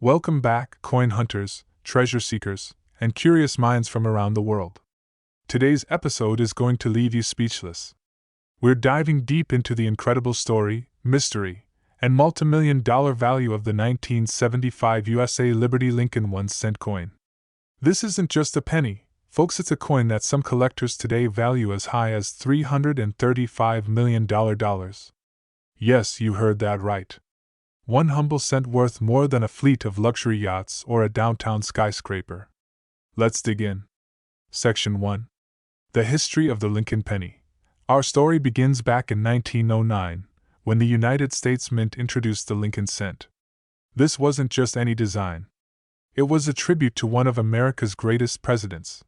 Welcome back, coin hunters, treasure seekers, and curious minds from around the world. Today's episode is going to leave you speechless. We're diving deep into the incredible story, mystery, and multi-million-dollar value of the 1975 USA Liberty Lincoln 1-cent coin. This isn't just a penny, folks, it's a coin that some collectors today value as high as $335 million. Yes, you heard that right. One humble cent worth more than a fleet of luxury yachts or a downtown skyscraper. Let's dig in. Section 1. The History of the Lincoln Penny. Our story begins back in 1909, when the United States Mint introduced the Lincoln cent. This wasn't just any design. It was a tribute to one of America's greatest presidents,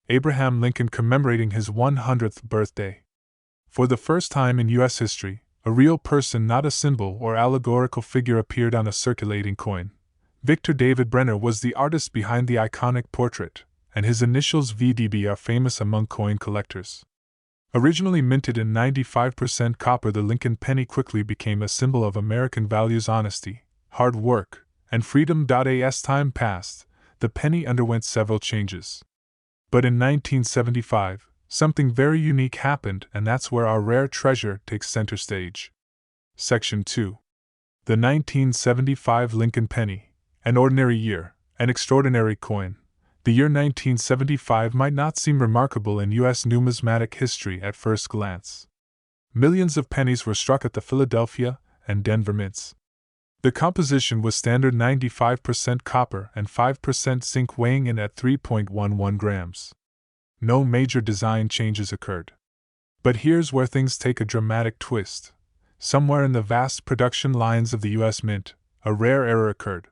Abraham Lincoln, commemorating his 100th birthday. For the first time in U.S. history, a real person, not a symbol or allegorical figure, appeared on a circulating coin. Victor David Brenner was the artist behind the iconic portrait, and his initials VDB are famous among coin collectors. Originally minted in 95% copper, the Lincoln penny quickly became a symbol of American values, honesty, hard work, and freedom. As time passed, the penny underwent several changes. But in 1975, something very unique happened, and that's where our rare treasure takes center stage. Section 2. The 1975 Lincoln Penny. An ordinary year, an extraordinary coin. The year 1975 might not seem remarkable in U.S. numismatic history at first glance. Millions of pennies were struck at the Philadelphia and Denver mints. The composition was standard 95% copper and 5% zinc, weighing in at 3.11 grams. No major design changes occurred. But here's where things take a dramatic twist. Somewhere in the vast production lines of the U.S. Mint, a rare error occurred.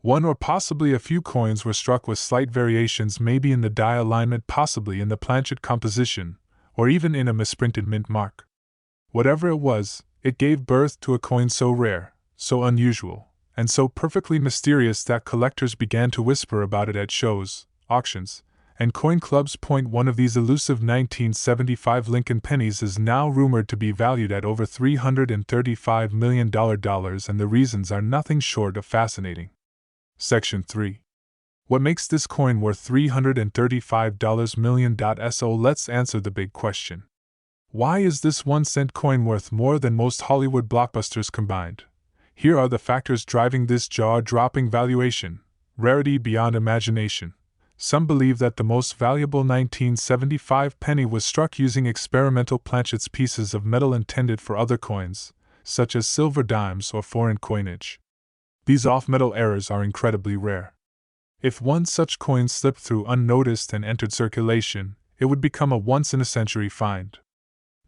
One or possibly a few coins were struck with slight variations, maybe in the die alignment, possibly in the planchet composition, or even in a misprinted mint mark. Whatever it was, it gave birth to a coin so rare, so unusual, and so perfectly mysterious that collectors began to whisper about it at shows, auctions, and coin clubs. One of these elusive 1975 Lincoln pennies is now rumored to be valued at over $335 million, and the reasons are nothing short of fascinating. Section 3. What makes this coin worth $335 million? So let's answer the big question. Why is this 1-cent coin worth more than most Hollywood blockbusters combined? Here are the factors driving this jaw-dropping valuation. Rarity beyond imagination. Some believe that the most valuable 1975 penny was struck using experimental planchets, pieces of metal intended for other coins, such as silver dimes or foreign coinage. These off-metal errors are incredibly rare. If one such coin slipped through unnoticed and entered circulation, it would become a once-in-a-century find.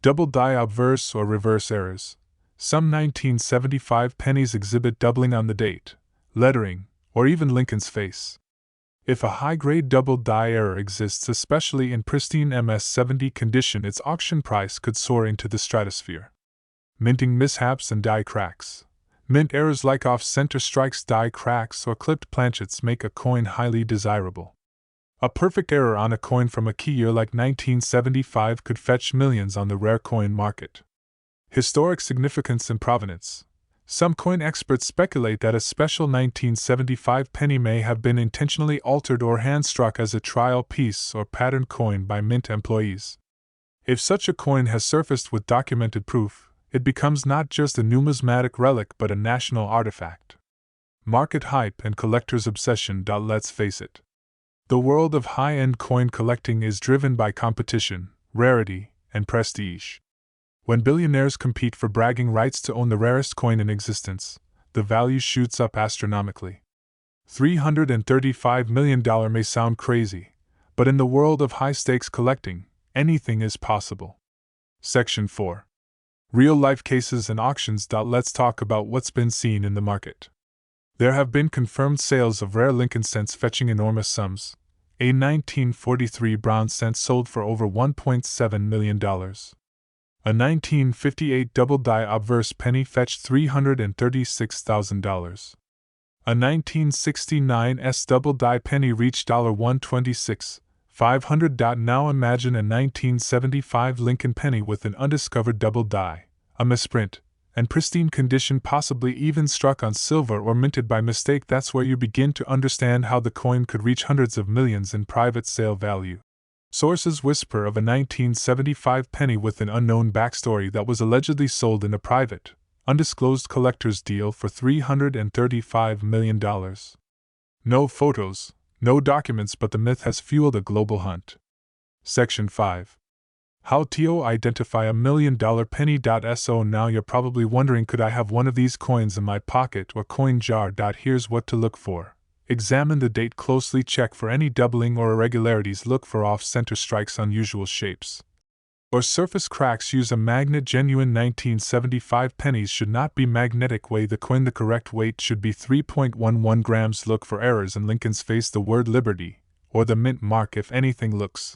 Double die obverse or reverse errors. Some 1975 pennies exhibit doubling on the date, lettering, or even Lincoln's face. If a high-grade double die error exists, especially in pristine MS-70 condition, its auction price could soar into the stratosphere. Minting mishaps and die cracks. Mint errors like off-center strikes, die cracks, or clipped planchets make a coin highly desirable. A perfect error on a coin from a key year like 1975 could fetch millions on the rare coin market. Historic significance and provenance. Some coin experts speculate that a special 1975 penny may have been intentionally altered or hand-struck as a trial piece or pattern coin by Mint employees. If such a coin has surfaced with documented proof, it becomes not just a numismatic relic but a national artifact. Market hype and collectors' obsession. Let's face it. The world of high-end coin collecting is driven by competition, rarity, and prestige. When billionaires compete for bragging rights to own the rarest coin in existence, the value shoots up astronomically. $335 million may sound crazy, but in the world of high-stakes collecting, anything is possible. Section 4. Real-life cases and auctions. Let's talk about what's been seen in the market. There have been confirmed sales of rare Lincoln cents fetching enormous sums. A 1943 brown cent sold for over $1.7 million. A 1958 double-die obverse penny fetched $336,000. A 1969 S double-die penny reached $126,500. Now imagine a 1975 Lincoln penny with an undiscovered double die, a misprint, and pristine condition, possibly even struck on silver or minted by mistake. That's where you begin to understand how the coin could reach hundreds of millions in private sale value. Sources whisper of a 1975 penny with an unknown backstory that was allegedly sold in a private, undisclosed collector's deal for $335 million. No photos, no documents, but the myth has fueled a global hunt. Section 5. How to identify $1 million penny. So now you're probably wondering, could I have one of these coins in my pocket or coin jar? Here's what to look for. Examine the date closely, check for any doubling or irregularities, look for off-center strikes, unusual shapes, or surface cracks. Use a magnet. Genuine 1975 pennies should not be magnetic. Weigh the coin. The correct weight should be 3.11 grams. Look for errors in Lincoln's face, the word liberty, or the mint mark. If anything looks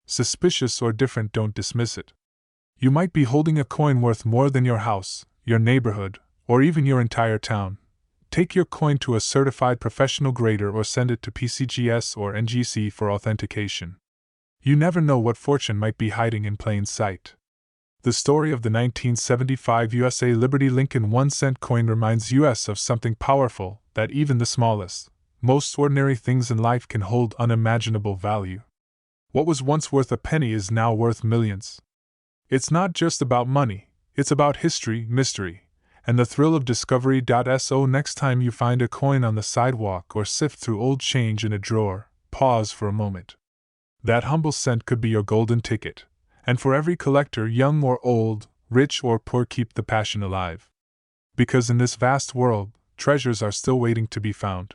suspicious or different, don't dismiss it. You might be holding a coin worth more than your house, your neighborhood, or even your entire town. Take your coin to a certified professional grader or send it to PCGS or NGC for authentication. You never know what fortune might be hiding in plain sight. The story of the 1975 USA Liberty Lincoln 1-cent coin reminds us of something powerful, that even the smallest, most ordinary things in life can hold unimaginable value. What was once worth a penny is now worth millions. It's not just about money, it's about history, mystery, and the thrill of discovery. So next time you find a coin on the sidewalk or sift through old change in a drawer, pause for a moment. That humble cent could be your golden ticket, and for every collector, young or old, rich or poor, keep the passion alive. Because in this vast world, treasures are still waiting to be found.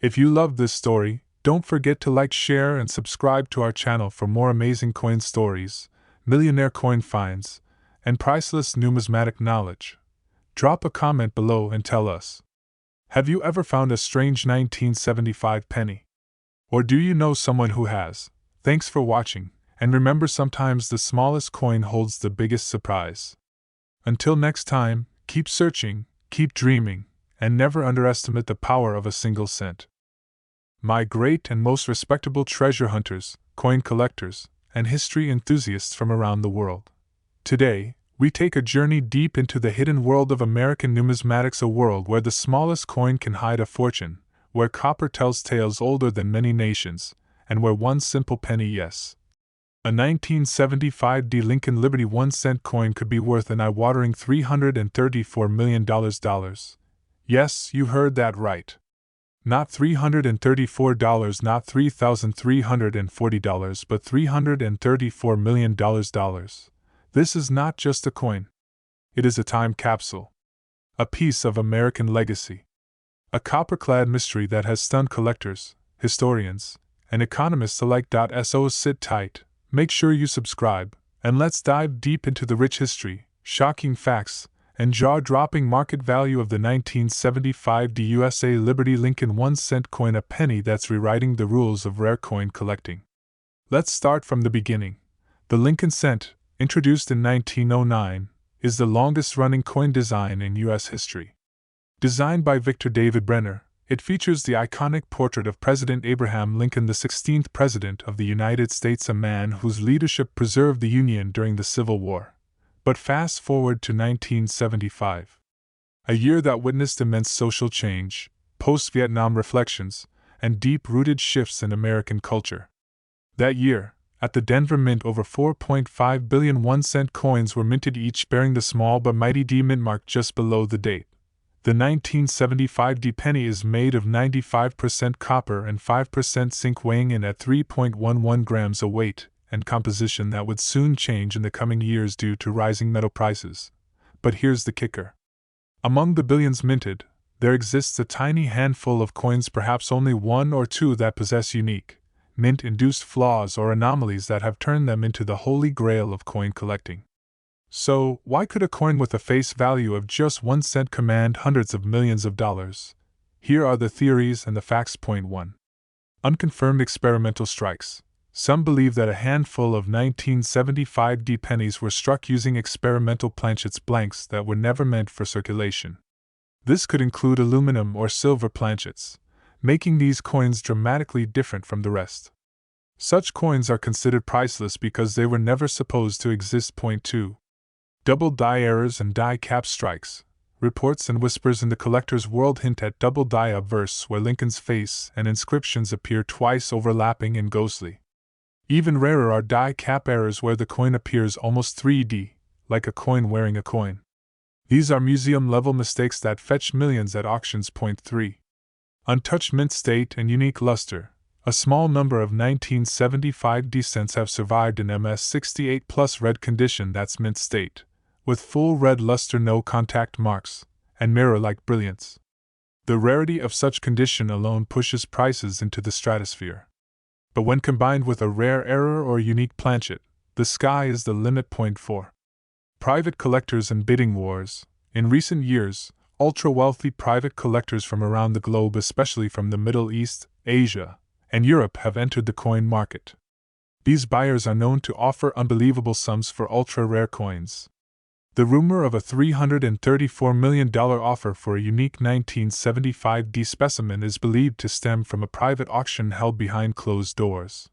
If you loved this story, don't forget to like, share, and subscribe to our channel for more amazing coin stories, millionaire coin finds, and priceless numismatic knowledge. Drop a comment below and tell us. Have you ever found a strange 1975 penny? Or do you know someone who has? Thanks for watching, and remember, sometimes the smallest coin holds the biggest surprise. Until next time, keep searching, keep dreaming, and never underestimate the power of a single cent. My great and most respectable treasure hunters, coin collectors, and history enthusiasts from around the world. Today, we take a journey deep into the hidden world of American numismatics, a world where the smallest coin can hide a fortune, where copper tells tales older than many nations, and where one simple penny, yes, a 1975 Lincoln Liberty 1-cent coin, could be worth an eye-watering $334 million. Yes, you heard that right. Not $334, not $3,340, but $334 million. This is not just a coin. It is a time capsule. A piece of American legacy. A copper-clad mystery that has stunned collectors, historians, and economists alike. So sit tight, make sure you subscribe, and let's dive deep into the rich history, shocking facts, and jaw-dropping market value of the 1975 USA Liberty Lincoln 1-cent coin, a penny that's rewriting the rules of rare coin collecting. Let's start from the beginning. The Lincoln cent, introduced in 1909, is the longest-running coin design in U.S. history. Designed by Victor David Brenner, it features the iconic portrait of President Abraham Lincoln, the 16th President of the United States, a man whose leadership preserved the Union during the Civil War. But fast forward to 1975. A year that witnessed immense social change, post-Vietnam reflections, and deep-rooted shifts in American culture. That year, at the Denver Mint, over 4.5 billion 1-cent coins were minted, each bearing the small but mighty D mint mark just below the date. The 1975 D penny is made of 95% copper and 5% zinc, weighing in at 3.11 grams, a weight and composition that would soon change in the coming years due to rising metal prices. But here's the kicker. Among the billions minted, there exists a tiny handful of coins, perhaps only one or two, that possess unique, mint-induced flaws or anomalies that have turned them into the holy grail of coin collecting. So, why could a coin with a face value of just 1 cent command hundreds of millions of dollars? Here are the theories and the facts. Point 1. Unconfirmed experimental strikes. Some believe that a handful of 1975 D pennies were struck using experimental planchets, blanks that were never meant for circulation. This could include aluminum or silver planchets, making these coins dramatically different from the rest. Such coins are considered priceless because they were never supposed to exist. Point 2. Double die errors and die cap strikes. Reports and whispers in the collector's world hint at double die obverse where Lincoln's face and inscriptions appear twice overlapping and ghostly. Even rarer are die cap errors where the coin appears almost 3D, like a coin wearing a coin. These are museum-level mistakes that fetch millions at auctions. Point 3. Untouched mint state and unique luster. A small number of 1975 cents have survived in MS68 plus red condition, that's mint state, with full red luster, no contact marks, and mirror-like brilliance. The rarity of such condition alone pushes prices into the stratosphere. But when combined with a rare error or unique planchet, the sky is the limit. Point 4. Private collectors and bidding wars. In recent years, ultra-wealthy private collectors from around the globe, especially from the Middle East, Asia, and Europe, have entered the coin market. These buyers are known to offer unbelievable sums for ultra-rare coins. The rumor of a $334 million offer for a unique 1975 specimen is believed to stem from a private auction held behind closed doors.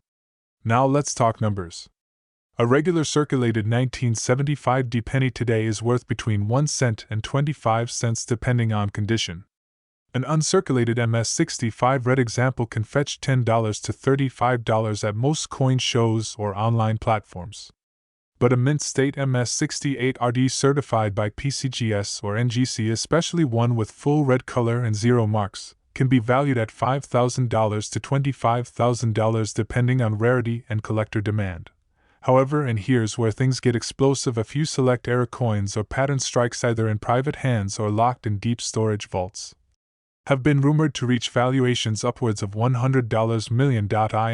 Now let's talk numbers. A regular circulated 1975 penny today is worth between 1 cent and 25 cents depending on condition. An uncirculated MS65 red example can fetch $10 to $35 at most coin shows or online platforms. But a mint state MS68 RD certified by PCGS or NGC, especially one with full red color and zero marks, can be valued at $5,000 to $25,000 depending on rarity and collector demand. However, and here's where things get explosive, a few select error coins or pattern strikes, either in private hands or locked in deep storage vaults, have been rumored to reach valuations upwards of $100 million.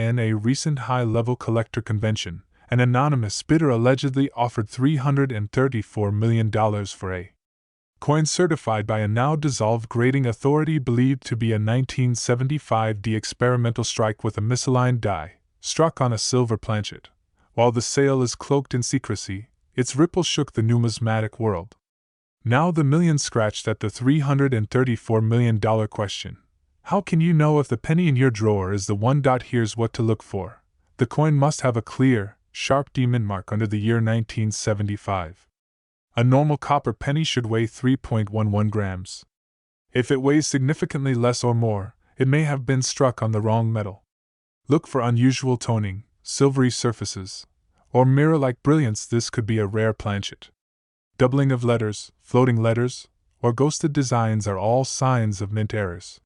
In a recent high-level collector convention, an anonymous bidder allegedly offered $334 million for a coin certified by a now-dissolved grading authority believed to be a 1975 experimental strike with a misaligned die, struck on a silver planchet. While the sale is cloaked in secrecy, its ripple shook the numismatic world. Now the millions scratched at the $334 million question. How can you know if the penny in your drawer is the one? Here's what to look for. The coin must have a clear, sharp mint mark under the year 1975. A normal copper penny should weigh 3.11 grams. If it weighs significantly less or more, it may have been struck on the wrong metal. Look for unusual toning, silvery surfaces, or mirror-like brilliance. This could be a rare planchet. Doubling of letters, floating letters, or ghosted designs are all signs of mint errors.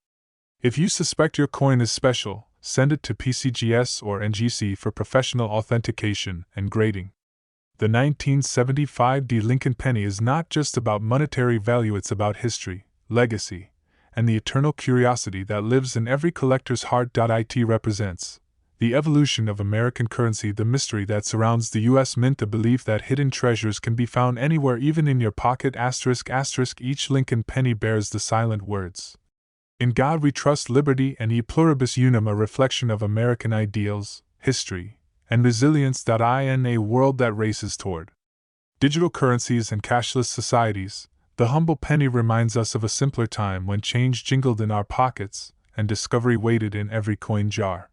If you suspect your coin is special, send it to PCGS or NGC for professional authentication and grading. The 1975 Lincoln penny is not just about monetary value, it's about history, legacy, and the eternal curiosity that lives in every collector's heart. It represents the evolution of American currency, the mystery that surrounds the U.S. Mint, the belief that hidden treasures can be found anywhere, even in your pocket. **** Each Lincoln penny bears the silent words, "In God we trust, liberty and e pluribus unum," a reflection of American ideals, history, and resilience. In a world that races toward digital currencies and cashless societies, the humble penny reminds us of a simpler time when change jingled in our pockets and discovery waited in every coin jar.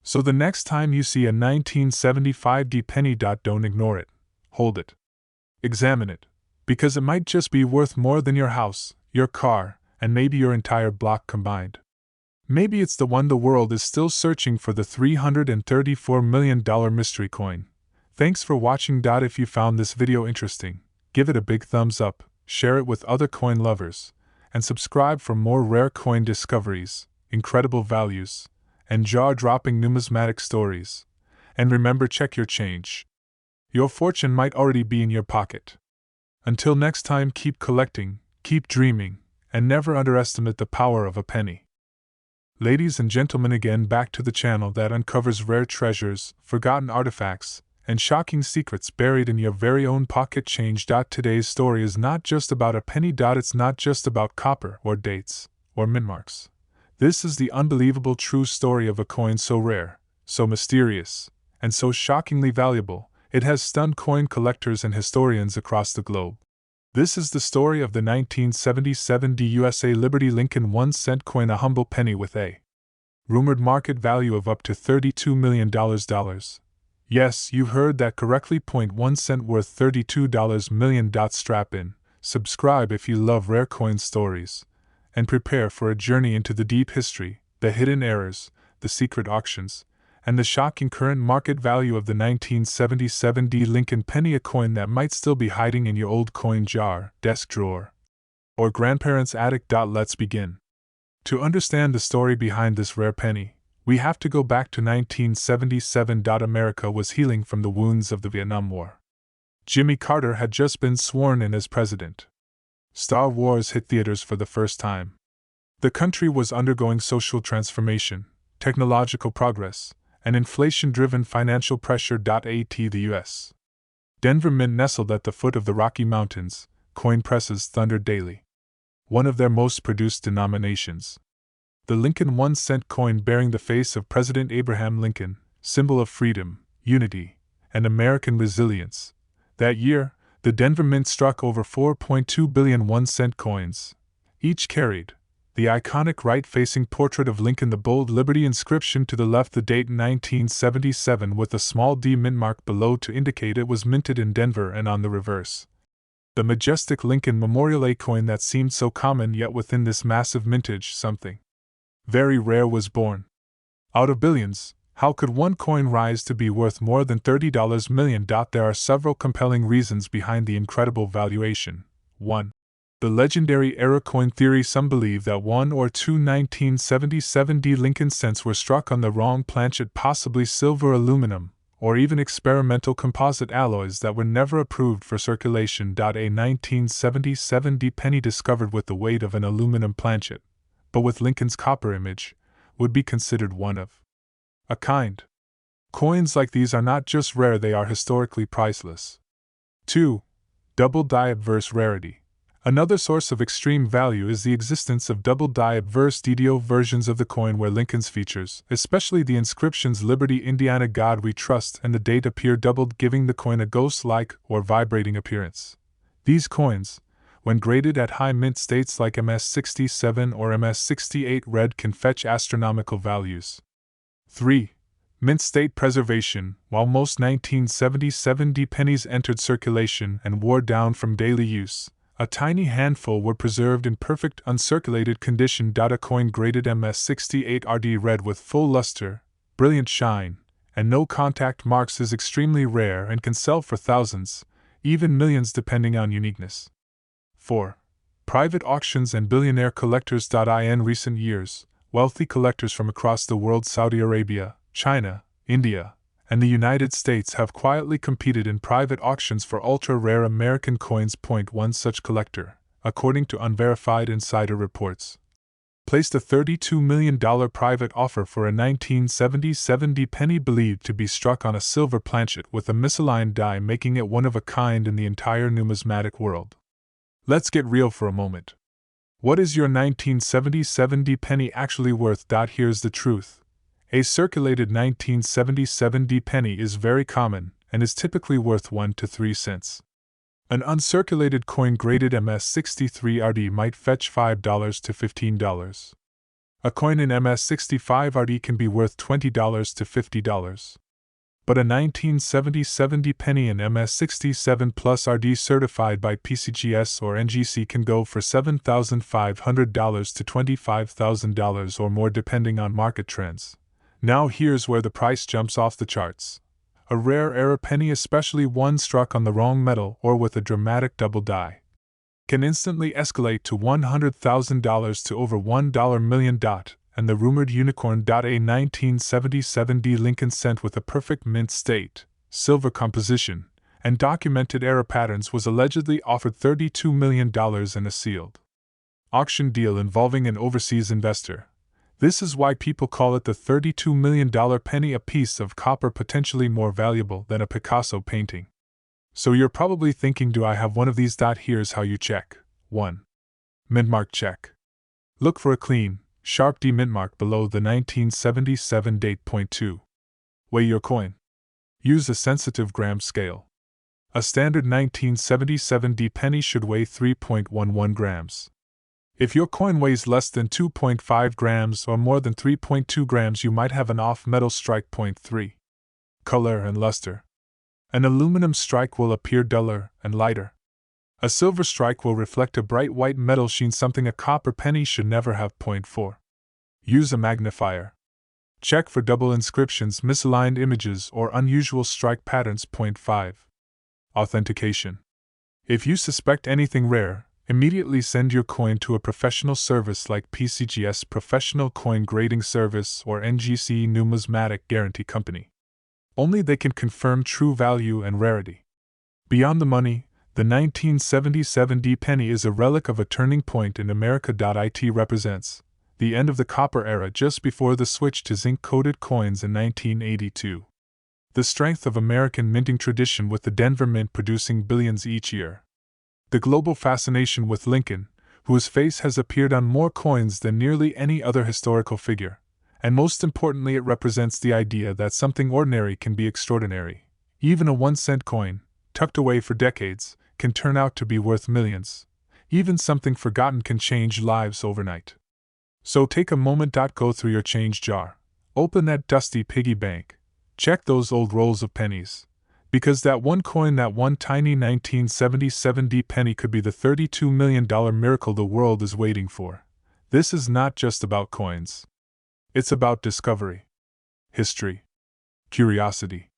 So the next time you see a 1975 penny, don't ignore it. Hold it. Examine it, because it might just be worth more than your house, your car, and maybe your entire block combined. Maybe it's the one the world is still searching for, the $334 million mystery coin. Thanks for watching. If you found this video interesting, give it a big thumbs up, share it with other coin lovers, and subscribe for more rare coin discoveries, incredible values, and jaw-dropping numismatic stories. And remember, check your change. Your fortune might already be in your pocket. Until next time, keep collecting, keep dreaming, and never underestimate the power of a penny. Ladies and gentlemen, again back to the channel that uncovers rare treasures, forgotten artifacts, and shocking secrets buried in your very own pocket change. Today's story is not just about a penny. It's not just about copper or dates or mint marks. This is the unbelievable true story of a coin so rare, so mysterious, and so shockingly valuable, it has stunned coin collectors and historians across the globe. This is the story of the 1977 USA Liberty Lincoln 1-cent coin, a humble penny with a rumored market value of up to $32 million. Yes, you heard that correctly. 1 cent worth $32 million. Strap in, subscribe if you love rare coin stories, and prepare for a journey into the deep history, the hidden errors, the secret auctions, and the shocking current market value of the 1977 D Lincoln penny, a coin that might still be hiding in your old coin jar, desk drawer, or grandparents' attic. Let's begin. To understand the story behind this rare penny, we have to go back to 1977. America was healing from the wounds of the Vietnam War. Jimmy Carter had just been sworn in as president. Star Wars hit theaters for the first time. The country was undergoing social transformation, technological progress, and inflation-driven financial pressure. The U.S. Denver Mint, nestled at the foot of the Rocky Mountains, coin presses thundered daily. One of their most produced denominations, the Lincoln 1 cent coin bearing the face of President Abraham Lincoln, symbol of freedom, unity, and American resilience. That year, the Denver Mint struck over 4.2 billion 1 cent coins. Each carried the iconic right-facing portrait of Lincoln, the bold Liberty inscription to the left, the date 1977, with a small D mint mark below to indicate it was minted in Denver, and on the reverse, the majestic Lincoln Memorial, a coin that seemed so common, yet within this massive mintage something very rare was born. Out of billions, how could one coin rise to be worth more than $30 million? There are several compelling reasons behind the incredible valuation. 1. The legendary error coin theory. Some believe that one or two 1977 D Lincoln cents were struck on the wrong planchet, possibly silver, aluminum, or even experimental composite alloys that were never approved for circulation. A 1977 D penny discovered with the weight of an aluminum planchet, but with Lincoln's copper image, would be considered one of a kind. Coins like these are not just rare, they are historically priceless. 2. Double die adverse rarity. Another source of extreme value is the existence of double die adverse DDO versions of the coin where Lincoln's features, especially the inscriptions Liberty, Indiana, God We Trust, and the date appear doubled, giving the coin a ghost-like or vibrating appearance. These coins, when graded at high mint states like MS67 or MS68 red, can fetch astronomical values. 3. Mint state preservation. While most 1977 D pennies entered circulation and wore down from daily use, a tiny handful were preserved in perfect uncirculated condition. A coin graded MS68 RD red with full luster, brilliant shine, and no contact marks is extremely rare and can sell for thousands, even millions depending on uniqueness. 4. Private auctions and billionaire collectors. In recent years, wealthy collectors from across the world, Saudi Arabia, China, India, and the United States, have quietly competed in private auctions for ultra-rare American coins. 1 such collector, according to unverified insider reports, placed a $32 million private offer for a 1977 D penny believed to be struck on a silver planchet with a misaligned die, making it one of a kind in the entire numismatic world. Let's get real for a moment. What is your 1977 D penny actually worth? Here's the truth. A circulated 1977 D penny is very common and is typically worth 1 to 3 cents. An uncirculated coin graded MS63 RD might fetch $5 to $15. A coin in MS65 RD can be worth $20 to $50. But a 1977 D penny in MS67 Plus RD certified by PCGS or NGC can go for $7,500 to $25,000 or more depending on market trends. Now here's where the price jumps off the charts. A rare error penny, especially one struck on the wrong metal or with a dramatic double die, can instantly escalate to $100,000 to over $1 million. And the rumored unicorn. A 1977 D Lincoln cent with a perfect mint state, silver composition, and documented error patterns was allegedly offered $32 million in a sealed auction deal involving an overseas investor. This is why people call it the $32 million penny, a piece of copper potentially more valuable than a Picasso painting. So you're probably thinking, do I have one of these? Here's how you check. 1. Mint mark check. Look for a clean, sharp D mint mark below the 1977 date. 2. Weigh your coin. Use a sensitive gram scale. A standard 1977 D penny should weigh 3.11 grams. If your coin weighs less than 2.5 grams or more than 3.2 grams, you might have an off-metal strike. 3. color, and luster. An aluminum strike will appear duller and lighter. A silver strike will reflect a bright white metal sheen, something a copper penny should never have. Point 4. Use a magnifier. Check for double inscriptions, misaligned images, or unusual strike patterns. Point 5. Authentication. If you suspect anything rare, immediately send your coin to a professional service like PCGS, Professional Coin Grading Service, or NGC, Numismatic Guarantee Company. Only they can confirm true value and rarity. Beyond the money, the 1977 D penny is a relic of a turning point in America. It represents the end of the copper era, just before the switch to zinc-coated coins in 1982. The strength of American minting tradition, with the Denver Mint producing billions each year. The global fascination with Lincoln, whose face has appeared on more coins than nearly any other historical figure. And most importantly, it represents the idea that something ordinary can be extraordinary. Even a 1-cent coin, tucked away for decades, can turn out to be worth millions. Even something forgotten can change lives overnight. So take a moment. Go through your change jar. Open that dusty piggy bank. Check those old rolls of pennies. Because that one coin, that one tiny 1977 D penny, could be the $32 million miracle the world is waiting for. This is not just about coins. It's about discovery, history, curiosity,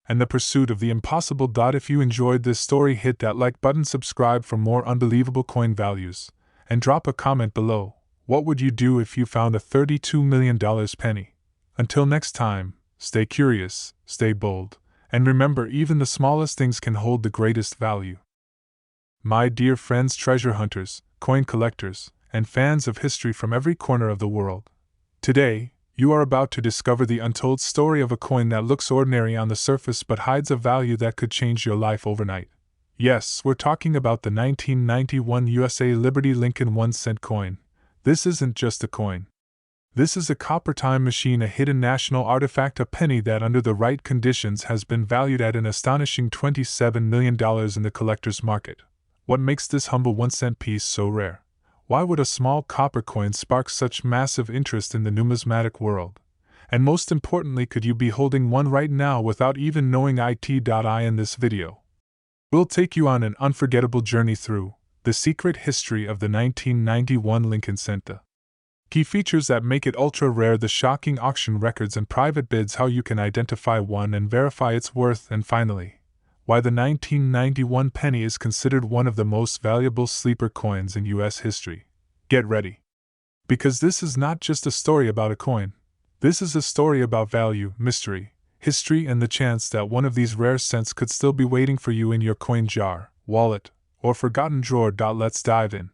and the pursuit of the impossible. If you enjoyed this story, hit that like button, subscribe for more unbelievable coin values, and drop a comment below. What would you do if you found a $32 million penny? Until next time, stay curious, stay bold, and remember, even the smallest things can hold the greatest value. My dear friends, treasure hunters, coin collectors, and fans of history from every corner of the world, today, you are about to discover the untold story of a coin that looks ordinary on the surface but hides a value that could change your life overnight. Yes, we're talking about the 1991 USA Liberty Lincoln 1-cent coin. This isn't just a coin. This is a copper time machine, a hidden national artifact, a penny that under the right conditions has been valued at an astonishing $27 million in the collector's market. What makes this humble 1-cent piece so rare? Why would a small copper coin spark such massive interest in the numismatic world? And most importantly, could you be holding one right now without even knowing it? In this video, we'll take you on an unforgettable journey through the secret history of the 1991 Lincoln cent. The key features that make it ultra rare, the shocking auction records and private bids, how you can identify one and verify its worth, and finally, why the 1991 penny is considered one of the most valuable sleeper coins in U.S. history. Get ready. Because this is not just a story about a coin. This is a story about value, mystery, history, and the chance that one of these rare cents could still be waiting for you in your coin jar, wallet, or forgotten drawer. Let's dive in.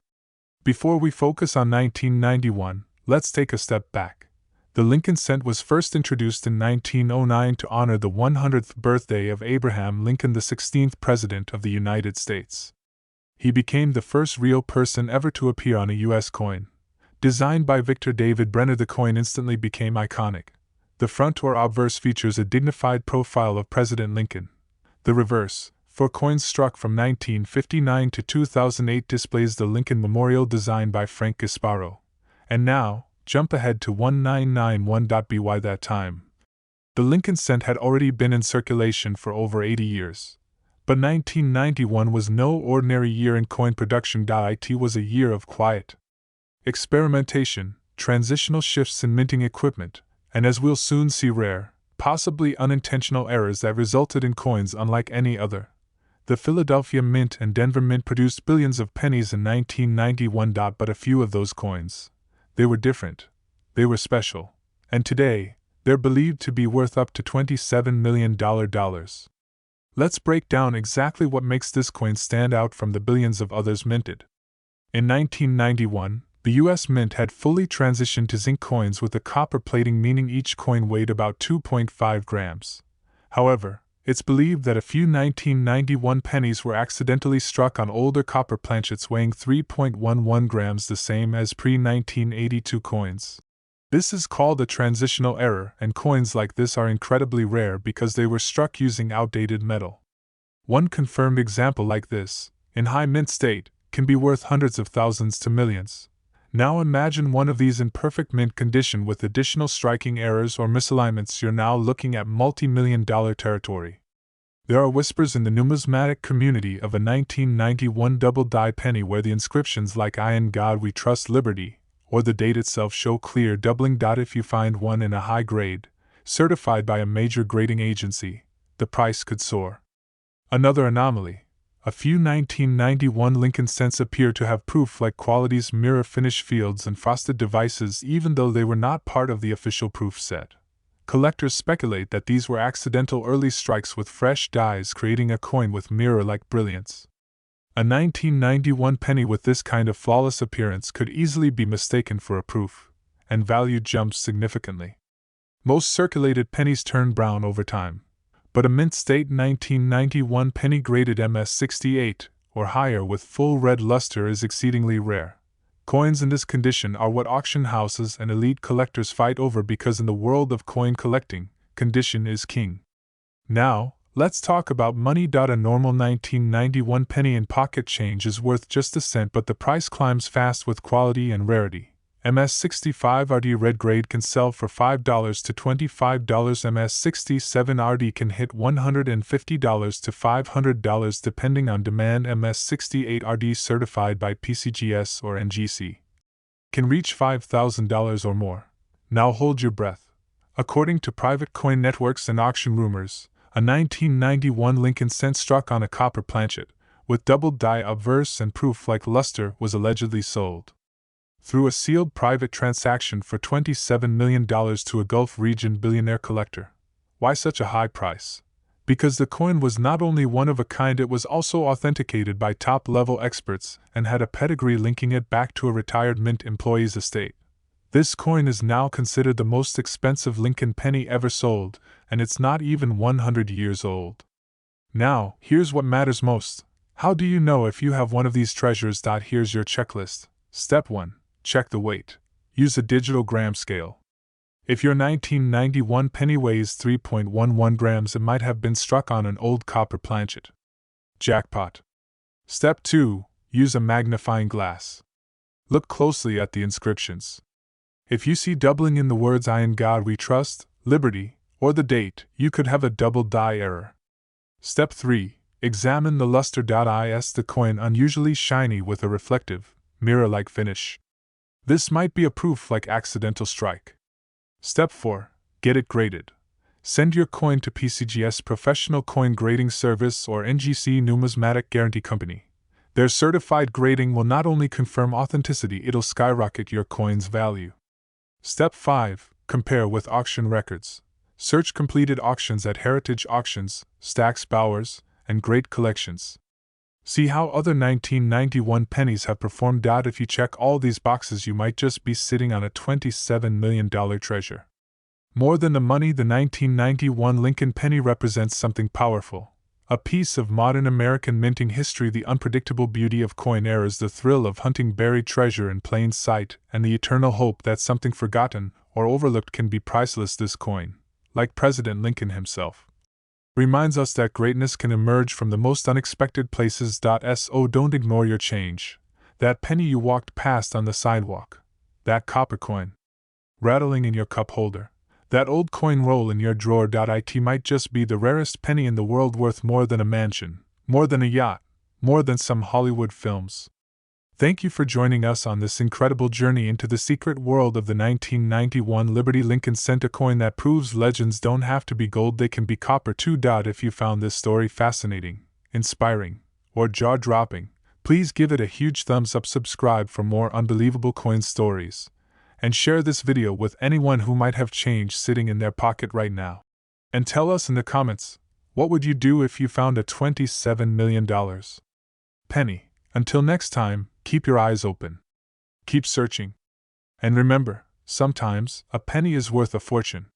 Before we focus on 1991, let's take a step back. The Lincoln cent was first introduced in 1909 to honor the 100th birthday of Abraham Lincoln, the 16th President of the United States. He became the first real person ever to appear on a U.S. coin. Designed by Victor David Brenner, the coin instantly became iconic. The front or obverse features a dignified profile of President Lincoln. The reverse, for coins struck from 1959 to 2008, displays the Lincoln Memorial designed by Frank Gasparo. And now, jump ahead to 1991. By that time, the Lincoln cent had already been in circulation for over 80 years. But 1991 was no ordinary year in coin production. It was a year of quiet experimentation, transitional shifts in minting equipment, and as we'll soon see, rare, possibly unintentional errors that resulted in coins unlike any other. The Philadelphia Mint and Denver Mint produced billions of pennies in 1991. But a few of those coins, they were different, they were special, and today, they're believed to be worth up to $27 million. Let's break down exactly what makes this coin stand out from the billions of others minted. In 1991, the U.S. Mint had fully transitioned to zinc coins with the copper plating, meaning each coin weighed about 2.5 grams. However, it's believed that a few 1991 pennies were accidentally struck on older copper planchets weighing 3.11 grams, the same as pre-1982 coins. This is called a transitional error, and coins like this are incredibly rare because they were struck using outdated metal. One confirmed example like this, in high mint state, can be worth hundreds of thousands to millions. Now imagine one of these in perfect mint condition with additional striking errors or misalignments. You're now looking at multi-million-dollar territory. There are whispers in the numismatic community of a 1991 double-die penny where the inscriptions like "I in God we trust liberty," or the date itself show clear doubling. If you find one in a high grade, certified by a major grading agency, the price could soar. Another anomaly: a few 1991 Lincoln cents appear to have proof-like qualities, mirror finish fields, and frosted devices, even though they were not part of the official proof set. Collectors speculate that these were accidental early strikes with fresh dies, creating a coin with mirror-like brilliance. A 1991 penny with this kind of flawless appearance could easily be mistaken for a proof, and value jumps significantly. Most circulated pennies turn brown over time, but a mint-state 1991 penny graded MS68 or higher with full red luster is exceedingly rare. Coins in this condition are what auction houses and elite collectors fight over because in the world of coin collecting, condition is king. Now, let's talk about money. A normal 1991 penny in pocket change is worth just a cent, but the price climbs fast with quality and rarity. MS65 RD red grade can sell for $5 to $25. MS67 RD can hit $150 to $500 depending on demand. MS68 RD certified by PCGS or NGC can reach $5,000 or more. Now hold your breath. According to private coin networks and auction rumors, a 1991 Lincoln cent struck on a copper planchet, with doubled die obverse and proof-like luster, was allegedly sold through a sealed private transaction for $27 million to a Gulf region billionaire collector. Why such a high price? Because the coin was not only one of a kind, it was also authenticated by top-level experts and had a pedigree linking it back to a retired mint employee's estate. This coin is now considered the most expensive Lincoln penny ever sold, and it's not even 100 years old. Now, here's what matters most. How do you know if you have one of these treasures? Here's your checklist. Step 1. Check the weight. Use a digital gram scale. If your 1991 penny weighs 3.11 grams, it might have been struck on an old copper planchet. Jackpot. Step 2. Use a magnifying glass. Look closely at the inscriptions. If you see doubling in the words "I in God we trust," "liberty," or the date, you could have a double die error. Step 3. Examine the luster. Is the coin unusually shiny with a reflective, mirror-like finish? This might be a proof-like accidental strike. Step 4. Get it graded. Send your coin to PCGS Professional Coin Grading Service or NGC Numismatic Guarantee Company. Their certified grading will not only confirm authenticity, it'll skyrocket your coin's value. Step 5. Compare with auction records. Search completed auctions at Heritage Auctions, Stack's Bowers, and Great Collections. See how other 1991 pennies have performed. If you check all these boxes, you might just be sitting on a $27 million treasure. More than the money, the 1991 Lincoln penny represents something powerful. A piece of modern American minting history, the unpredictable beauty of coin errors, the thrill of hunting buried treasure in plain sight, and the eternal hope that something forgotten or overlooked can be priceless. This coin, like President Lincoln himself, reminds us that greatness can emerge from the most unexpected places. So don't ignore your change. That penny you walked past on the sidewalk. That copper coin rattling in your cup holder. That old coin roll in your drawer. It might just be the rarest penny in the world, worth more than a mansion, more than a yacht, more than some Hollywood films. Thank you for joining us on this incredible journey into the secret world of the 1991 Liberty Lincoln cent, a coin that proves legends don't have to be gold, they can be copper too. If you found this story fascinating, inspiring, or jaw-dropping, please give it a huge thumbs up, subscribe for more unbelievable coin stories, and share this video with anyone who might have change sitting in their pocket right now. And tell us in the comments, what would you do if you found a $27 million penny? Until next time, keep your eyes open. Keep searching. And remember, sometimes a penny is worth a fortune.